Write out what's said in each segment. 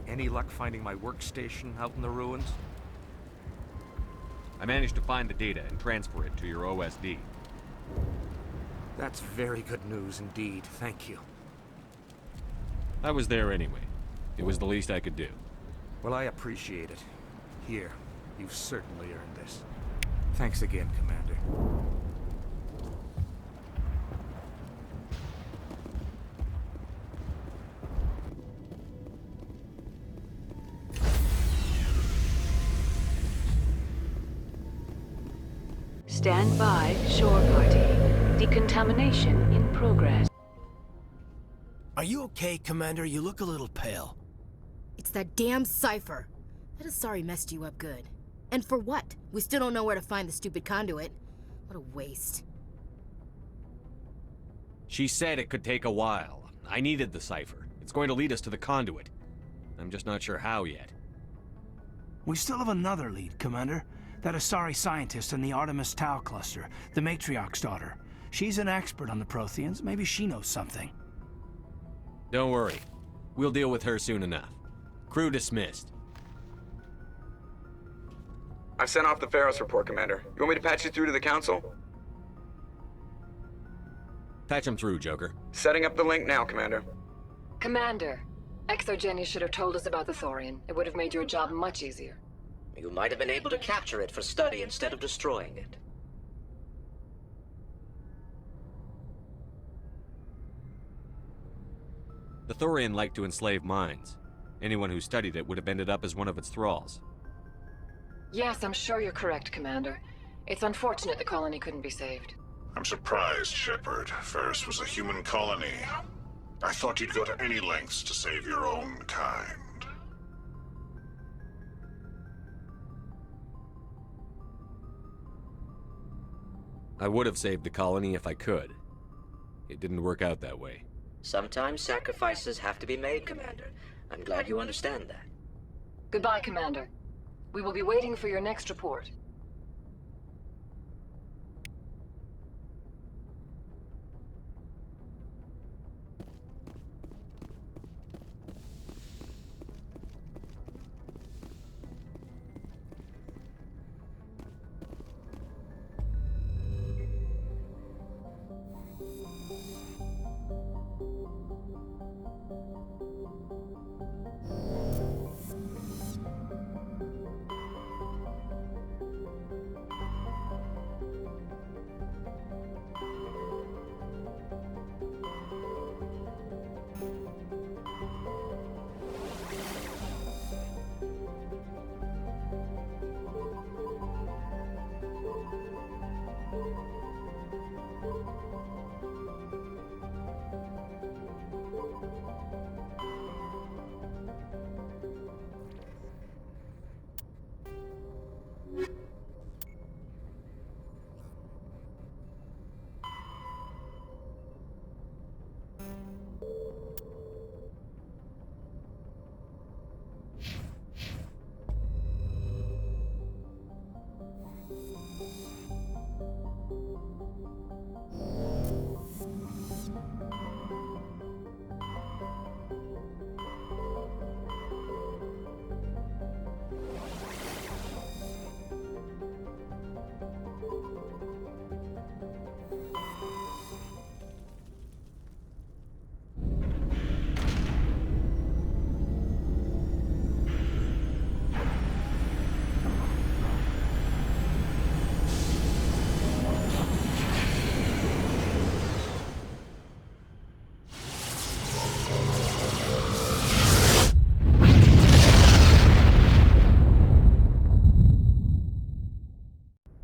Any luck finding my workstation out in the ruins? I managed to find the data and transfer it to your OSD. That's very good news indeed, thank you. I was there anyway. It was the least I could do. Well, I appreciate it. Here, you've certainly earned this. Thanks again, Commander. Stand by, shore party. Decontamination in progress. Are you okay, Commander? You look a little pale. It's that damn cipher. That Asari messed you up good. And for what? We still don't know where to find the stupid conduit. What a waste. She said it could take a while. I needed the cipher. It's going to lead us to the conduit. I'm just not sure how yet. We still have another lead, Commander. That Asari scientist in the Artemis Tau cluster, the Matriarch's daughter. She's an expert on the Protheans. Maybe she knows something. Don't worry. We'll deal with her soon enough. Crew dismissed. I've sent off the Pharos report, Commander. You want me to patch you through to the Council? Patch him through, Joker. Setting up the link now, Commander. Commander, Exogenia should have told us about the Thorian. It would have made your job much easier. You might have been able to capture it for study instead of destroying it. The Thorian liked to enslave minds. Anyone who studied it would have ended up as one of its thralls. Yes, I'm sure you're correct, Commander. It's unfortunate the colony couldn't be saved. I'm surprised, Shepard. Ferris was a human colony. I thought you'd go to any lengths to save your own kind. I would have saved the colony if I could. It didn't work out that way. Sometimes sacrifices have to be made, Commander. I'm glad you understand that. Goodbye, Commander. We will be waiting for your next report.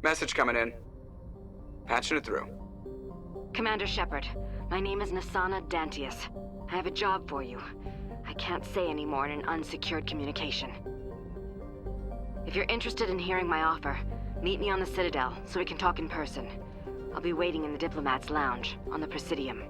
Message coming in. Patching it through. Commander Shepard, my name is Nasana Dantius. I have a job for you. I can't say any more in an unsecured communication. If you're interested in hearing my offer, meet me on the Citadel so we can talk in person. I'll be waiting in the Diplomat's Lounge on the Presidium.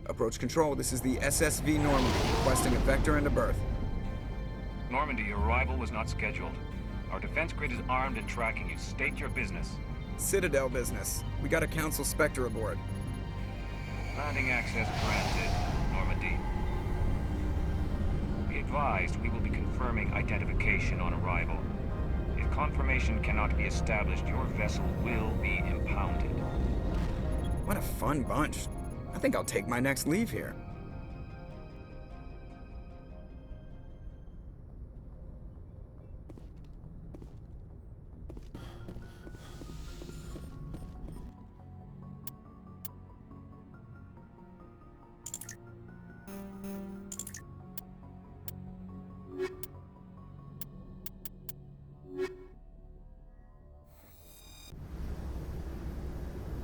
Approach control, this is the SSV Normandy, requesting a vector and a berth. Normandy, your arrival was not scheduled. Our defense grid is armed and tracking you. State your business. Citadel business. We got a Council Spectre aboard. Landing access granted, Normandy. Be advised, we will be confirming identification on arrival. If confirmation cannot be established, your vessel will be impounded. What a fun bunch. I think I'll take my next leave here.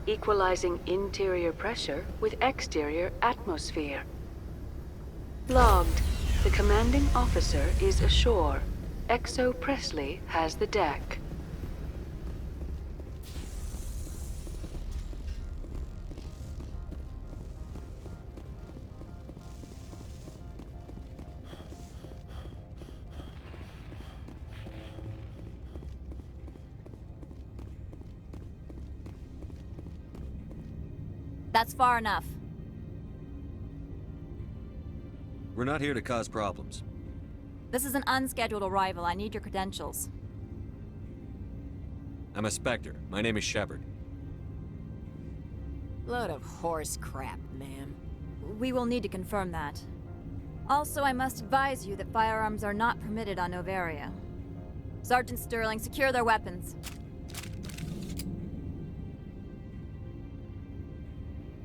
Equalizing interior pressure with exterior atmosphere. Logged. The commanding officer is ashore. Exo Presley has the deck. That's far enough. We're not here to cause problems. This is an unscheduled arrival. I need your credentials. I'm a Spectre. My name is Shepard. Load of horse crap, ma'am. We will need to confirm that. Also, I must advise you that firearms are not permitted on Noveria. Sergeant Sterling, secure their weapons.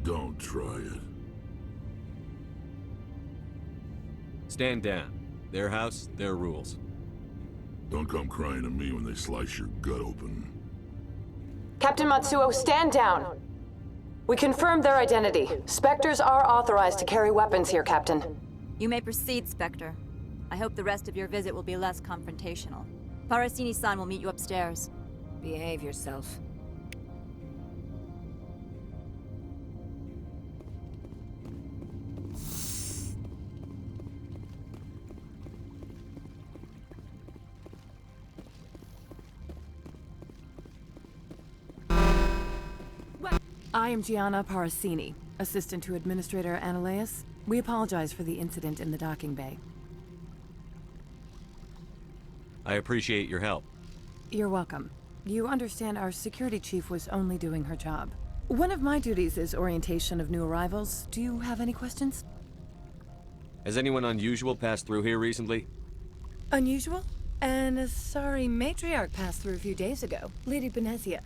Don't try it. Stand down. Their house, their rules. Don't come crying to me when they slice your gut open. Captain Matsuo, stand down! We confirmed their identity. Spectres are authorized to carry weapons here, Captain. You may proceed, Spectre. I hope the rest of your visit will be less confrontational. Parasini-san will meet you upstairs. Behave yourself. I am Gianna Parasini, assistant to Administrator Ananias. We apologize for the incident in the docking bay. I appreciate your help. You're welcome. You understand our security chief was only doing her job. One of my duties is orientation of new arrivals. Do you have any questions? Has anyone unusual passed through here recently? Unusual? An Asari matriarch passed through a few days ago. Lady Benezia.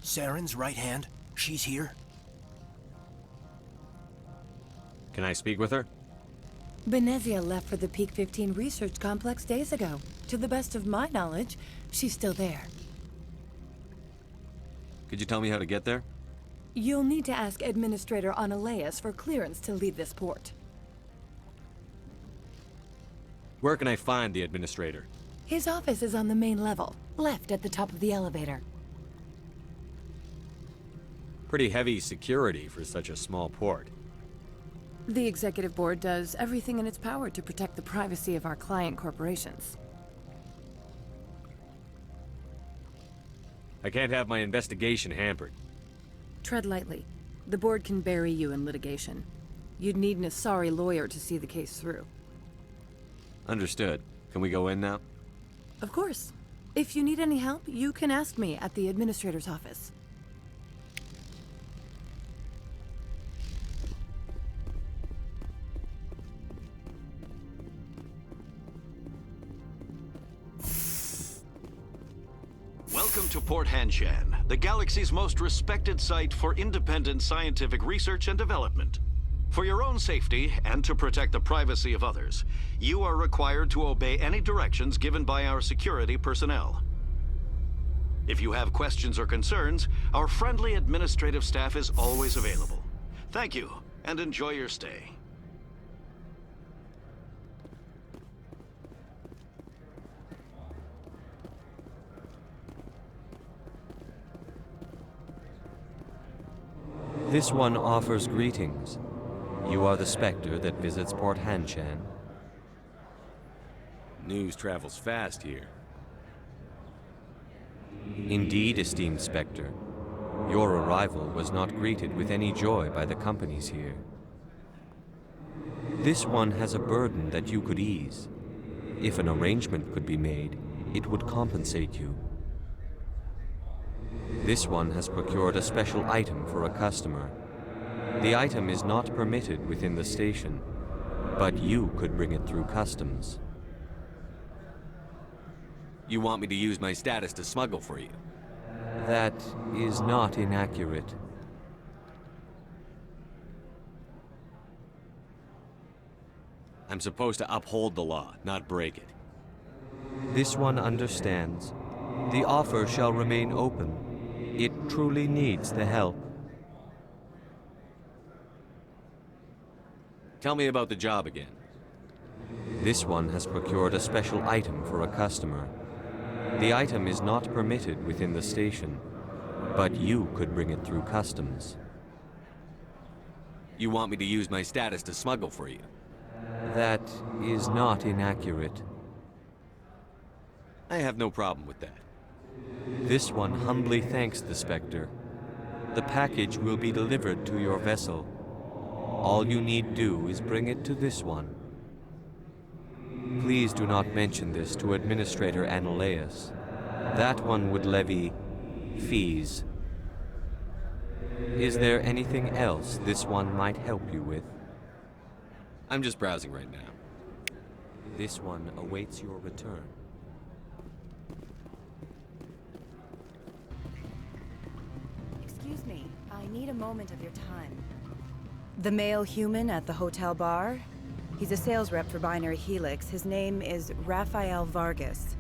Saren's right hand? She's here? Can I speak with her? Benezia left for the Peak 15 research complex days ago. To the best of my knowledge, she's still there. Could you tell me how to get there? You'll need to ask Administrator Ananias for clearance to leave this port. Where can I find the Administrator? His office is on the main level, left at the top of the elevator. Pretty heavy security for such a small port. The Executive Board does everything in its power to protect the privacy of our client corporations. I can't have my investigation hampered. Tread lightly. The Board can bury you in litigation. You'd need an Asari lawyer to see the case through. Understood. Can we go in now? Of course. If you need any help, you can ask me at the Administrator's office. Welcome to Port Hanshan, the galaxy's most respected site for independent scientific research and development. For your own safety and to protect the privacy of others, you are required to obey any directions given by our security personnel. If you have questions or concerns, our friendly administrative staff is always available. Thank you, and enjoy your stay. This one offers greetings. You are the Spectre that visits Port Hanshan. News travels fast here. Indeed, esteemed Spectre. Your arrival was not greeted with any joy by the companies here. This one has a burden that you could ease. If an arrangement could be made, it would compensate you. This one has procured a special item for a customer. The item is not permitted within the station, but you could bring it through customs. You want me to use my status to smuggle for you? That is not inaccurate. I'm supposed to uphold the law, not break it. This one understands. The offer shall remain open. It truly needs the help. Tell me about the job again. This one has procured a special item for a customer. The item is not permitted within the station, but you could bring it through customs. You want me to use my status to smuggle for you? That is not inaccurate. I have no problem with that. This one humbly thanks the Spectre. The package will be delivered to your vessel. All you need do is bring it to this one. Please do not mention this to Administrator Annaleus. That one would levy fees. Is there anything else this one might help you with? I'm just browsing right now. This one awaits your return. Excuse me, I need a moment of your time. The male human at the hotel bar? He's a sales rep for Binary Helix. His name is Rafael Vargas.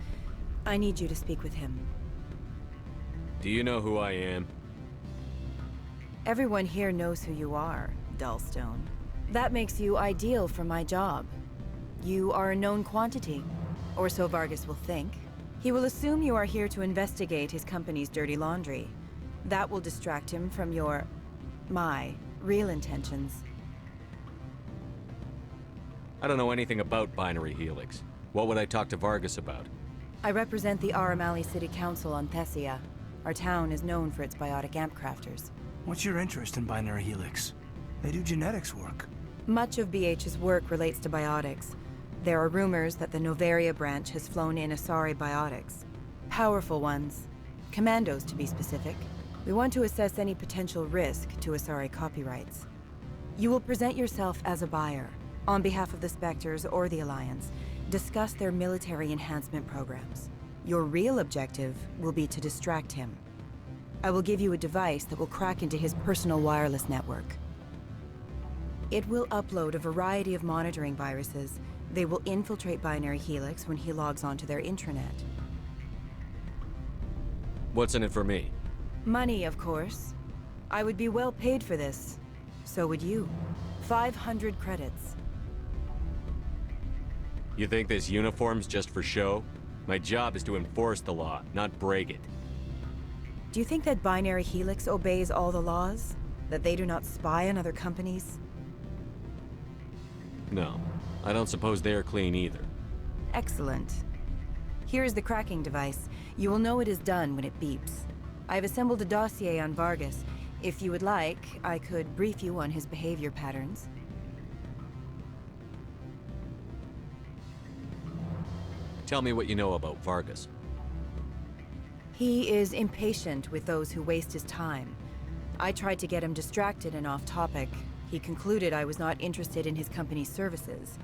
I need you to speak with him. Do you know who I am? Everyone here knows who you are, Dullstone. That makes you ideal for my job. You are a known quantity, or so Vargas will think. He will assume you are here to investigate his company's dirty laundry. That will distract him from my real intentions. I don't know anything about Binary Helix. What would I talk to Vargas about? I represent the Aramali City Council on Thessia. Our town is known for its biotic amp crafters. What's your interest in Binary Helix? They do genetics work. Much of BH's work relates to biotics. There are rumors that the Noveria branch has flown in Asari biotics. Powerful ones. Commandos, to be specific. We want to assess any potential risk to Asari copyrights. You will present yourself as a buyer, on behalf of the Spectres or the Alliance. Discuss their military enhancement programs. Your real objective will be to distract him. I will give you a device that will crack into his personal wireless network. It will upload a variety of monitoring viruses. They will infiltrate Binary Helix when he logs onto their intranet. What's in it for me? Money, of course. I would be well paid for this. So would you. 500 credits. You think this uniform's just for show? My job is to enforce the law, not break it. Do you think that Binary Helix obeys all the laws? That they do not spy on other companies? No, I don't suppose they're clean either. Excellent. Here is the cracking device. You will know it is done when it beeps. I have assembled a dossier on Vargas. If you would like, I could brief you on his behavior patterns. Tell me what you know about Vargas. He is impatient with those who waste his time. I tried to get him distracted and off topic. He concluded I was not interested in his company's services.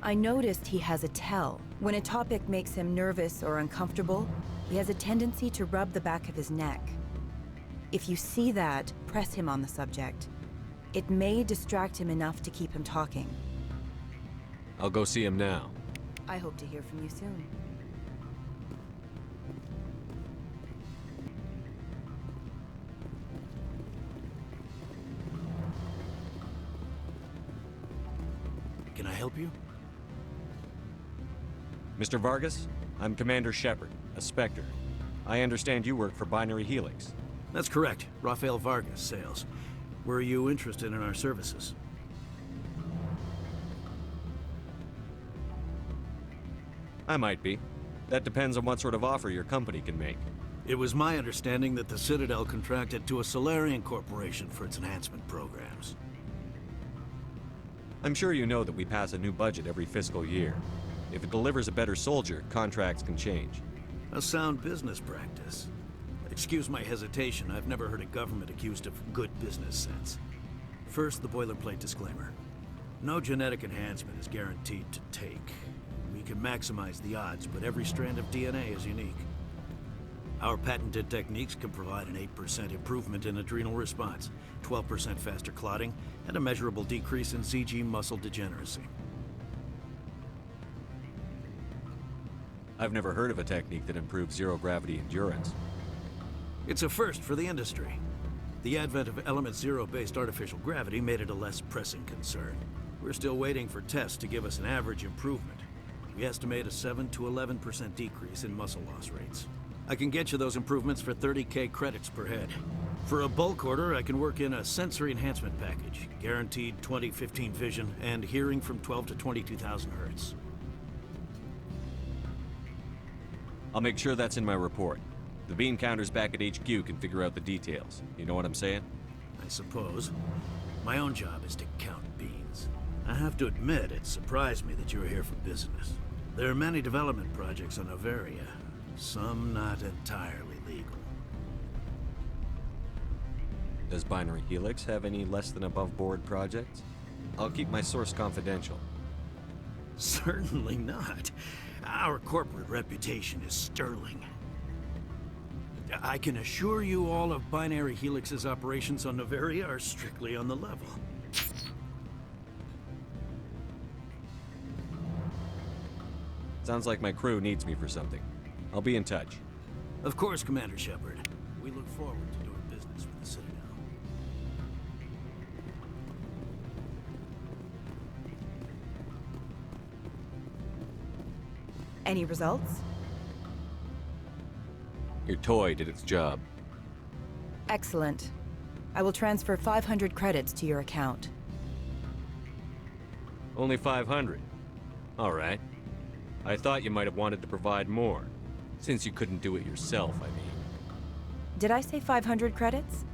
I noticed he has a tell. When a topic makes him nervous or uncomfortable, he has a tendency to rub the back of his neck. If you see that, press him on the subject. It may distract him enough to keep him talking. I'll go see him now. I hope to hear from you soon. Can I help you? Mr. Vargas, I'm Commander Shepard, a Spectre. I understand you work for Binary Helix. That's correct. Rafael Vargas, sales. Were you interested in our services? I might be. That depends on what sort of offer your company can make. It was my understanding that the Citadel contracted to a Solarian corporation for its enhancement programs. I'm sure you know that we pass a new budget every fiscal year. If it delivers a better soldier, contracts can change. A sound business practice. Excuse my hesitation, I've never heard a government accused of good business sense. First, the boilerplate disclaimer. No genetic enhancement is guaranteed to take. We can maximize the odds, but every strand of DNA is unique. Our patented techniques can provide an 8% improvement in adrenal response, 12% faster clotting, and a measurable decrease in CG muscle degeneracy. I've never heard of a technique that improves zero-gravity endurance. It's a first for the industry. The advent of element zero-based artificial gravity made it a less pressing concern. We're still waiting for tests to give us an average improvement. We estimate a 7 to 11% decrease in muscle loss rates. I can get you those improvements for 30K credits per head. For a bulk order, I can work in a sensory enhancement package, guaranteed 20/15 vision, and hearing from 12 to 22,000 hertz. I'll make sure that's in my report. The bean counters back at HQ can figure out the details. You know what I'm saying? I suppose. My own job is to count beans. I have to admit, it surprised me that you were here for business. There are many development projects on Noveria, some not entirely legal. Does Binary Helix have any less than above-board projects? I'll keep my source confidential. Certainly not. Our corporate reputation is sterling. I can assure you all of Binary Helix's operations on Noveria are strictly on the level. Sounds like my crew needs me for something. I'll be in touch. Of course, Commander Shepard. We look forward to doing business with the Citadel. Any results? Your toy did its job. Excellent. I will transfer 500 credits to your account. Only 500. All right. I thought you might have wanted to provide more, since you couldn't do it yourself, I mean. Did I say 500 credits?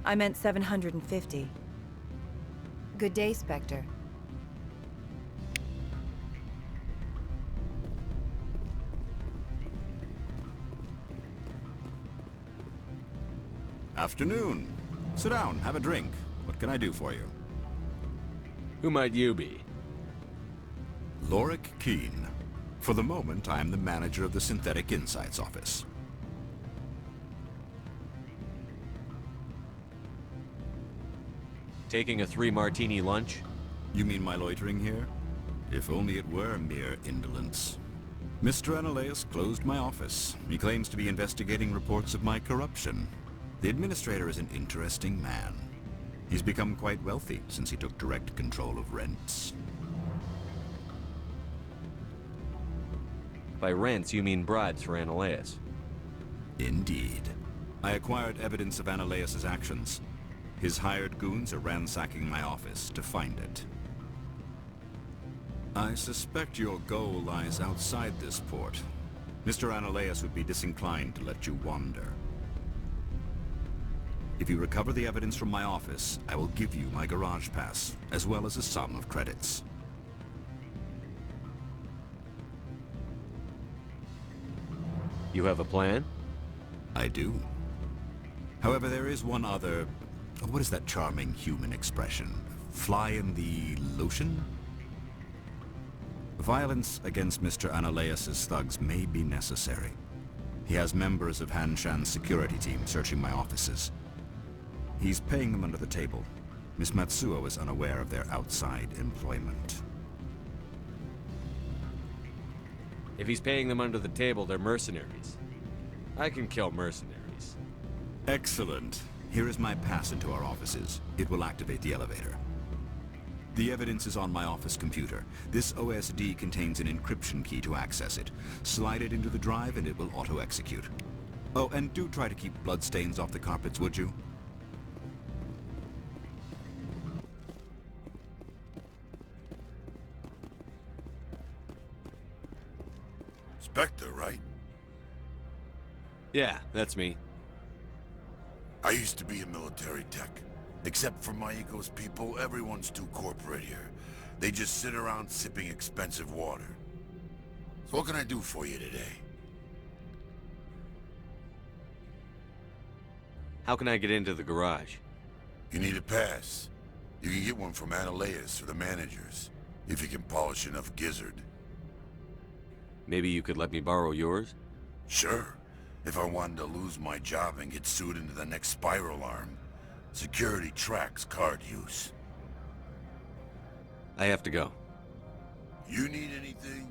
I meant 750. Good day, Spectre. Afternoon. Sit down, have a drink. What can I do for you? Who might you be? Lorik Keene. For the moment, I am the manager of the Synthetic Insights Office. Taking a 3-martini lunch? You mean my loitering here? If only it were mere indolence. Mr. Analaeus closed my office. He claims to be investigating reports of my corruption. The administrator is an interesting man. He's become quite wealthy since he took direct control of rents. By rents, you mean bribes for Analaeus? Indeed. I acquired evidence of Analaeus' actions. His hired goons are ransacking my office to find it. I suspect your goal lies outside this port. Mr. Analaeus would be disinclined to let you wander. If you recover the evidence from my office, I will give you my garage pass, as well as a sum of credits. You have a plan? I do. However, there is one other... What is that charming human expression? Fly in the lotion? Violence against Mr. Analaeus' thugs may be necessary. He has members of Hanshan's security team searching my offices. He's paying them under the table. Miss Matsuo is unaware of their outside employment. If he's paying them under the table, they're mercenaries. I can kill mercenaries. Excellent. Here is my pass into our offices. It will activate the elevator. The evidence is on my office computer. This OSD contains an encryption key to access it. Slide it into the drive and it will auto-execute. Oh, and do try to keep bloodstains off the carpets, would you? Spectre, right? Yeah, that's me. I used to be a military tech. Except for my ego's people, everyone's too corporate here. They just sit around sipping expensive water. So what can I do for you today? How can I get into the garage? You need a pass. You can get one from Analeus or the managers, if you can polish enough gizzard. Maybe you could let me borrow yours? Sure. If I wanted to lose my job and get sued into the next spiral arm. Security tracks card use. I have to go. You need anything,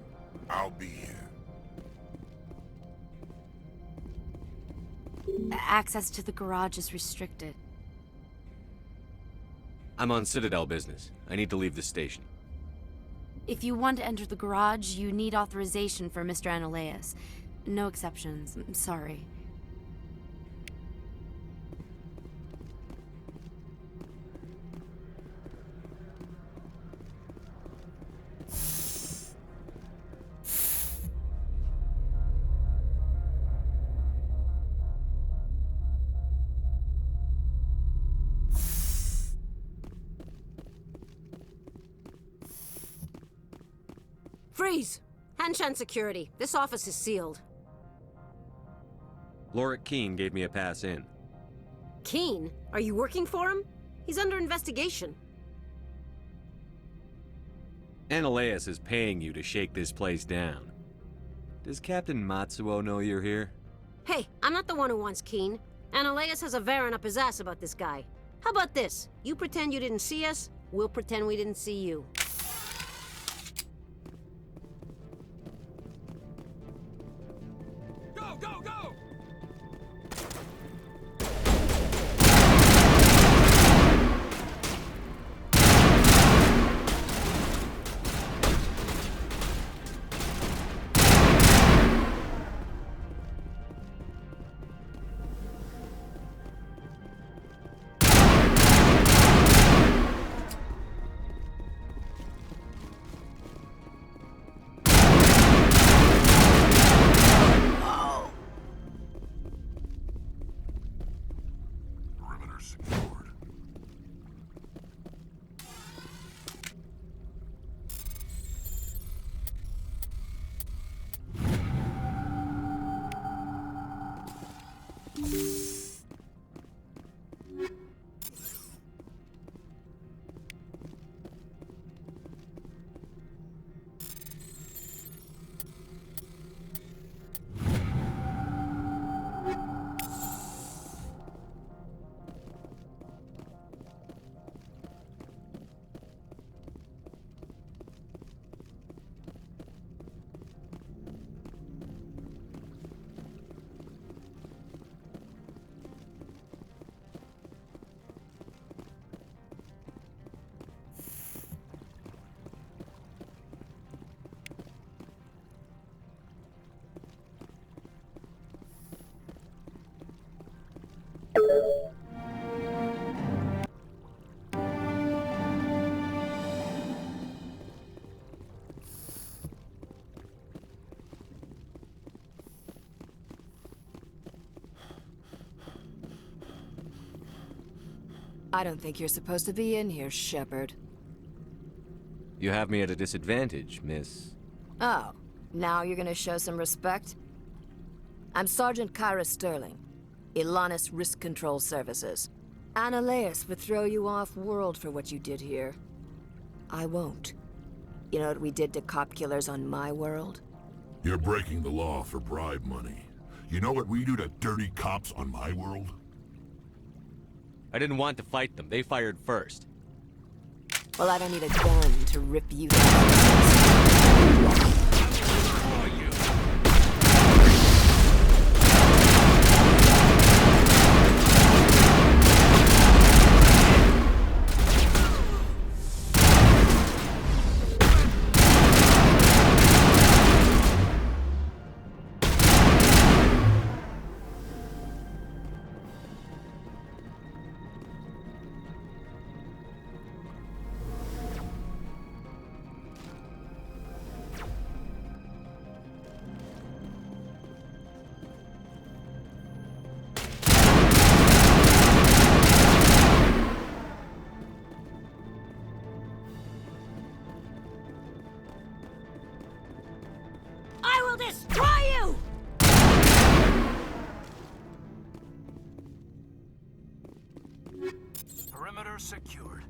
I'll be here. Access to the garage is restricted. I'm on Citadel business. I need to leave this station. If you want to enter the garage, you need authorization for Mr. Analeus. No exceptions. I'm sorry. Freeze! Hanshan security. This office is sealed. Lorik Keene gave me a pass in. Keene? Are you working for him? He's under investigation. Analeus is paying you to shake this place down. Does Captain Matsuo know you're here? Hey, I'm not the one who wants Keene. Analeus has a Varen up his ass about this guy. How about this? You pretend you didn't see us, we'll pretend we didn't see you. Go, go, go! I don't think you're supposed to be in here, Shepard. You have me at a disadvantage, miss. Oh, now you're gonna show some respect? I'm Sergeant Kyra Sterling, Ilanis Risk Control Services. Analeus would throw you off-world for what you did here. I won't. You know what we did to cop killers on my world? You're breaking the law for bribe money. You know what we do to dirty cops on my world? I didn't want to fight them. They fired first. Well, I don't need a gun to rip you down. will destroy you! Perimeter secured.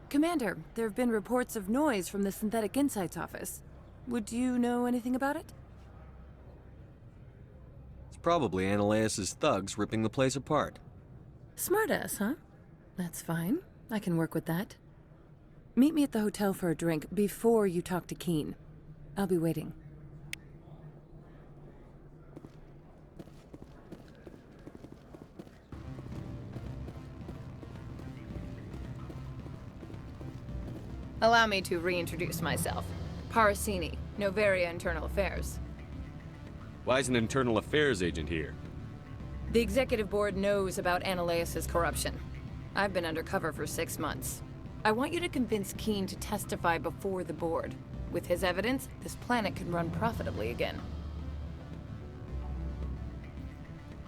Commander, there have been reports of noise from the Synthetic Insights office. Would you know anything about it? It's probably Ananias' thugs ripping the place apart. Smartass, huh? That's fine. I can work with that. Meet me at the hotel for a drink before you talk to Keen. I'll be waiting. Allow me to reintroduce myself. Parasini, Noveria Internal Affairs. Why is an internal affairs agent here? The executive board knows about Ananias' corruption. I've been undercover for 6 months. I want you to convince Keen to testify before the board. With his evidence, this planet can run profitably again.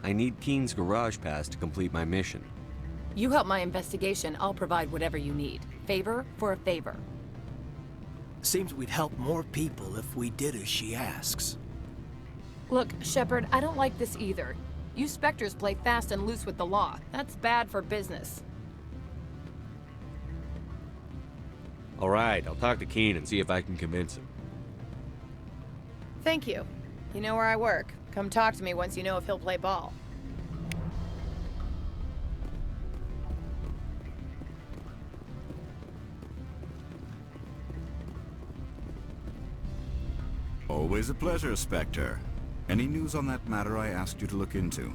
I need Keen's garage pass to complete my mission. You help my investigation, I'll provide whatever you need. Favor for a favor. Seems we'd help more people if we did as she asks. Look, Shepard, I don't like this either. You Spectres play fast and loose with the law. That's bad for business. All right, I'll talk to Keen and see if I can convince him. Thank you. You know where I work. Come talk to me once you know if he'll play ball. Always a pleasure, Spectre. Any news on that matter I asked you to look into?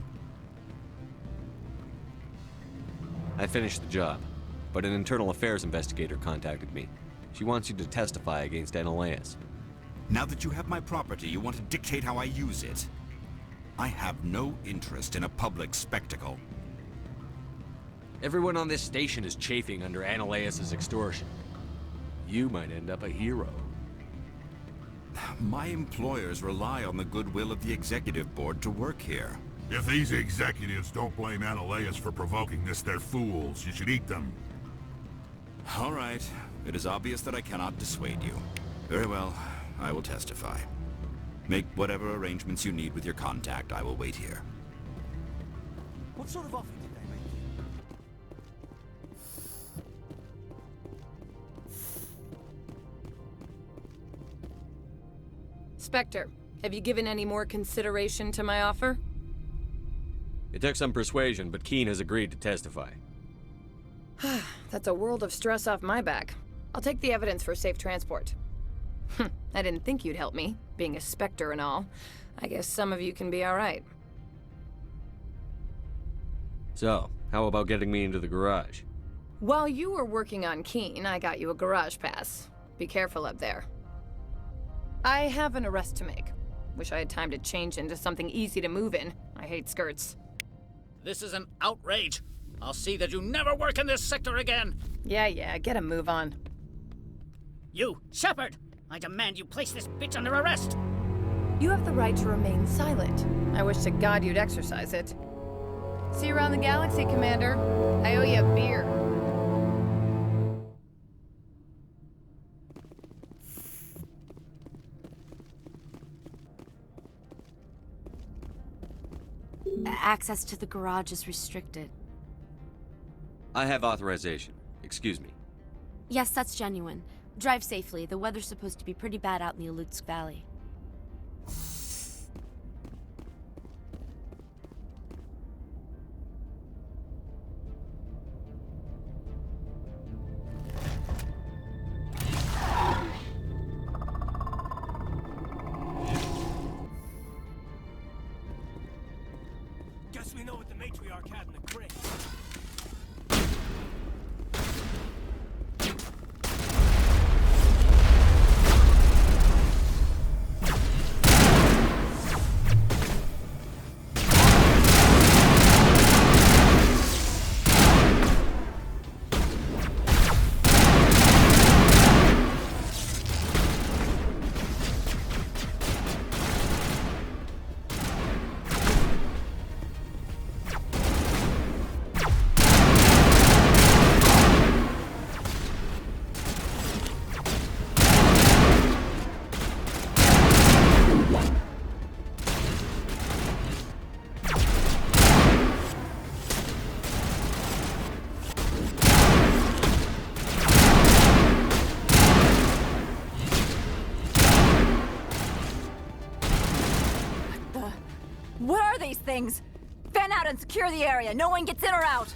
I finished the job, but an internal affairs investigator contacted me. She wants you to testify against Ananias. Now that you have my property, you want to dictate how I use it? I have no interest in a public spectacle. Everyone on this station is chafing under Ananias' extortion. You might end up a hero. My employers rely on the goodwill of the executive board to work here. If these executives don't blame Ananias for provoking this, they're fools. You should eat them. All right. It is obvious that I cannot dissuade you. Very well. I will testify. Make whatever arrangements you need with your contact. I will wait here. What sort of offer did they make you? Spectre, have you given any more consideration to my offer? It took some persuasion, but Keen has agreed to testify. That's a world of stress off my back. I'll take the evidence for safe transport. I didn't think you'd help me, being a Spectre and all. I guess some of you can be alright. So, how about getting me into the garage? While you were working on Keen, I got you a garage pass. Be careful up there. I have an arrest to make. Wish I had time to change into something easy to move in. I hate skirts. This is an outrage. I'll see that you never work in this sector again. Yeah, get a move on. You, Shepard! I demand you place this bitch under arrest! You have the right to remain silent. I wish to God you'd exercise it. See you around the galaxy, Commander. I owe you a beer. Access to the garage is restricted. I have authorization. Excuse me. Yes, that's genuine. Drive safely. The weather's supposed to be pretty bad out in the Alutsk Valley. Guess we know what the matriarch had in the crate. What are these things? Fan out and secure the area. No one gets in or out.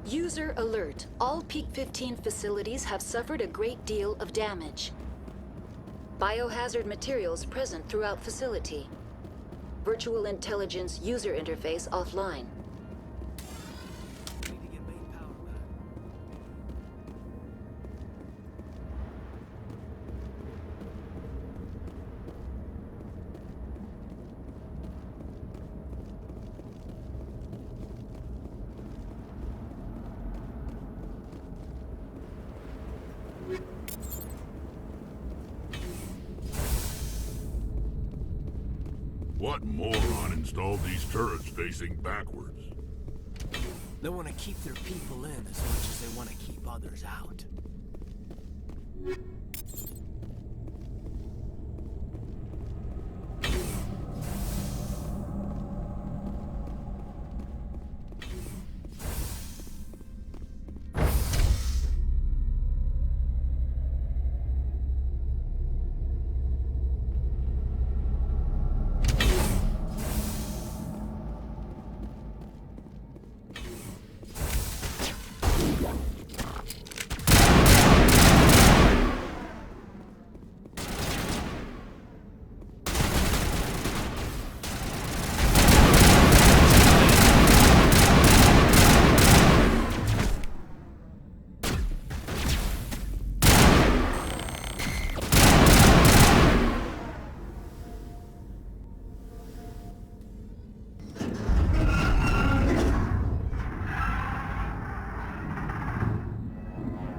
User alert. All Peak 15 facilities have suffered a great deal of damage. Biohazard materials present throughout facility. Virtual intelligence user interface offline. What moron installed these turrets facing backwards? They want to keep their people in as much as they want to keep others out.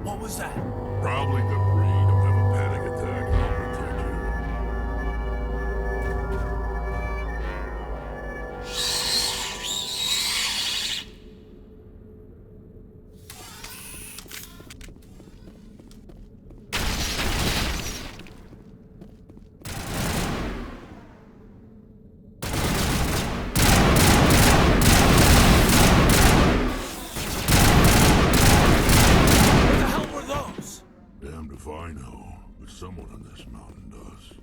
What was that? Probably debris. Don't have a panic attack. I'll protect you. Damned if I know, but someone on this mountain does.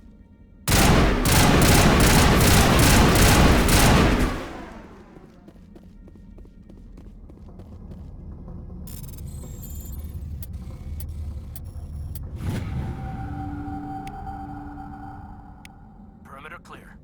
Perimeter clear.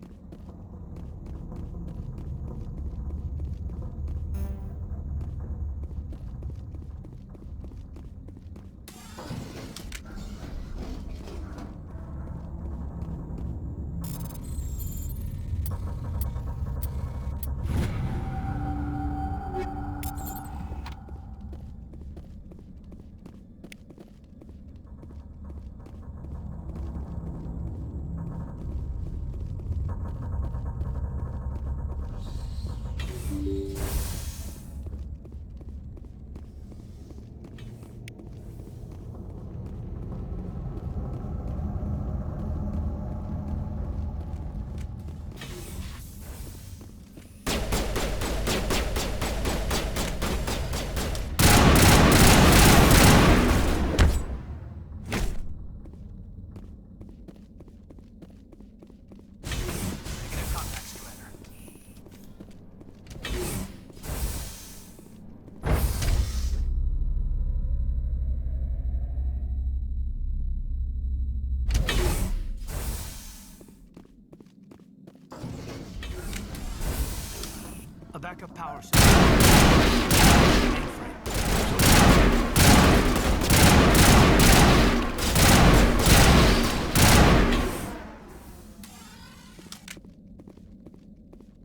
A backup power system.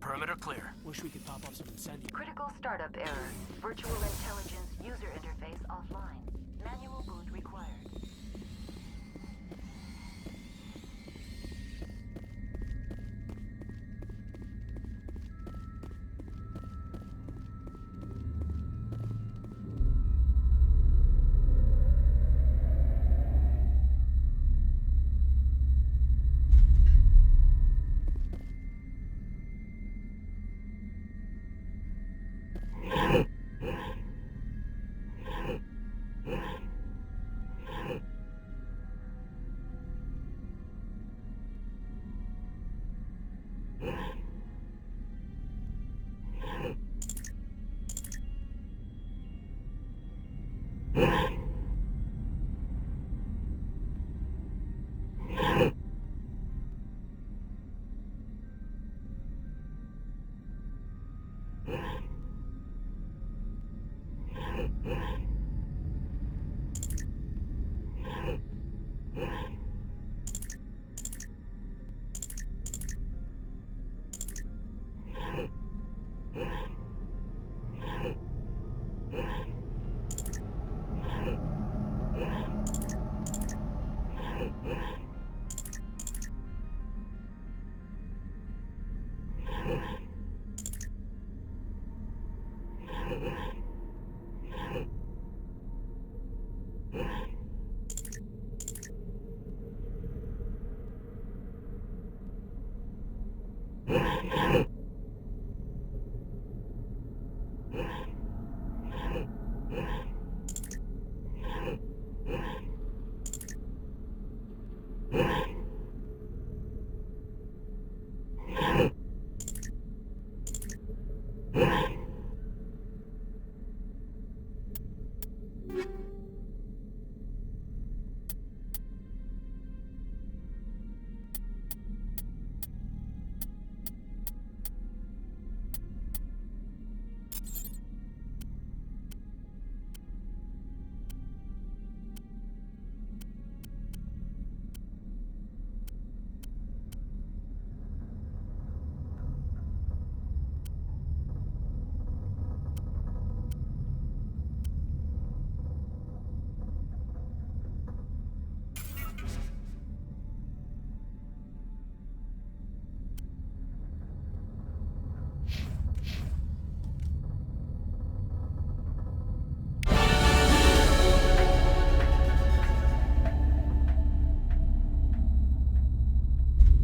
Perimeter clear. Wish we could pop off some incendiary. Critical startup error. Virtual intelligence user interface offline. Manual boot required.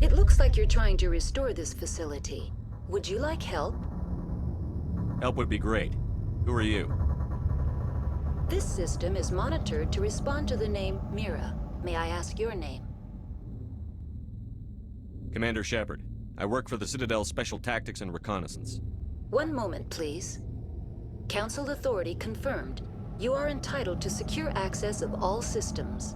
It looks like you're trying to restore this facility. Would you like help? Help would be great. Who are you? This system is monitored to respond to the name Mira. May I ask your name? Commander Shepard. I work for the Citadel's Special Tactics and Reconnaissance. One moment, please. Council authority confirmed. You are entitled to secure access of all systems.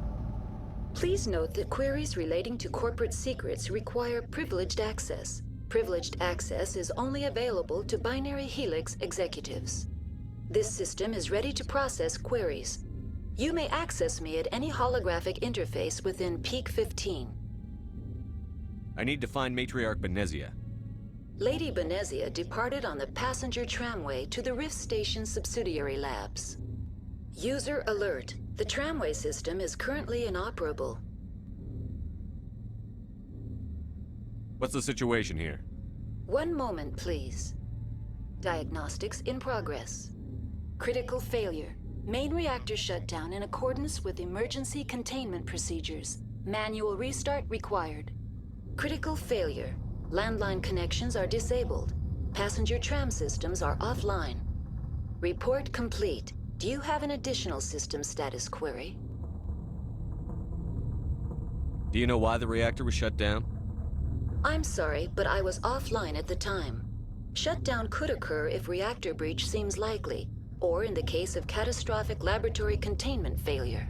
Please note that queries relating to corporate secrets require privileged access. Privileged access is only available to Binary Helix executives. This system is ready to process queries. You may access me at any holographic interface within Peak 15. I need to find Matriarch Benezia. Lady Benezia departed on the passenger tramway to the Rift Station subsidiary labs. User alert. The tramway system is currently inoperable. What's the situation here? One moment, please. Diagnostics in progress. Critical failure. Main reactor shut down in accordance with emergency containment procedures. Manual restart required. Critical failure. Landline connections are disabled. Passenger tram systems are offline. Report complete. Do you have an additional system status query? Do you know why the reactor was shut down? I'm sorry, but I was offline at the time. Shutdown could occur if reactor breach seems likely, or in the case of catastrophic laboratory containment failure.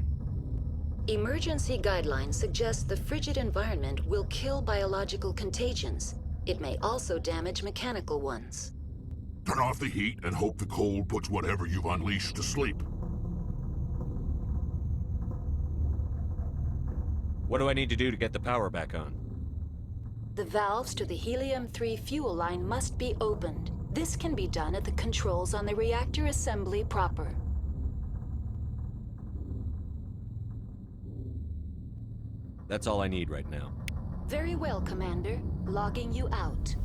Emergency guidelines suggest the frigid environment will kill biological contagions. It may also damage mechanical ones. Turn off the heat and hope the cold puts whatever you've unleashed to sleep. What do I need to do to get the power back on? The valves to the helium-3 fuel line must be opened. This can be done at the controls on the reactor assembly proper. That's all I need right now. Very well, Commander. Logging you out.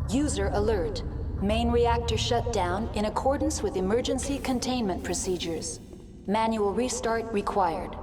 User alert. Main reactor shut down in accordance with emergency containment procedures. Manual restart required.